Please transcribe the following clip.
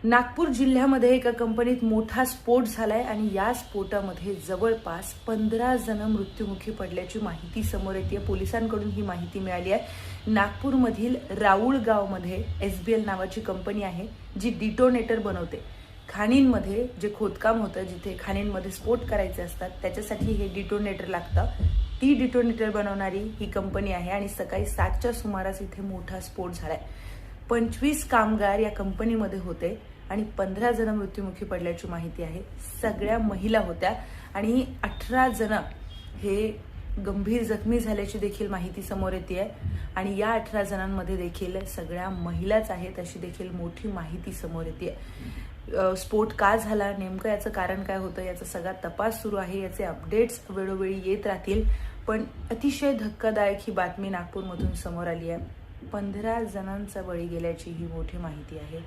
नागपूर जिल्ह्यामध्ये एका कंपनीत मोठा स्फोट झालाय आणि या स्फोटामध्ये जवळपास 15 जण मृत्युमुखी पडल्याची माहिती समोर येते। पोलिसांकडून ही माहिती मिळाली आहे। नागपूरमधील राऊळ गावमध्ये SBL नावाची कंपनी आहे जी डिटोनेटर बनवते। खाणींमध्ये जे खोदकाम होतं, जिथे खाणींमध्ये स्फोट करायचे असतात त्याच्यासाठी हे डिटोनेटर लागतं। ती डिटोनेटर बनवणारी ही कंपनी आहे आणि सकाळी 7च्या सुमारास इथे मोठा स्फोट झालाय। 25 कामगार या कंपनीमध्ये होते आणि 15 जण मृत्युमुखी पडल्याची माहिती आहे। सगळ्या महिला होत्या आणि 18 जण हे गंभीर जखमी झाल्याची देखील माहिती समोर येते आहे आणि या 18 जणांमध्ये देखील सगळ्या महिलाच आहेत अशी देखील मोठी माहिती समोर येते आहे। स्फोट का झाला, नेमकं याचं कारण काय होतं, याचा सगळा तपास सुरू आहे। याचे अपडेट्स वेळोवेळी येत राहतील, पण अतिशय धक्कादायक ही बातमी नागपूरमधून समोर आली आहे। 15 जणांचा बळी गेल्याची ही मोठी माहिती आहे।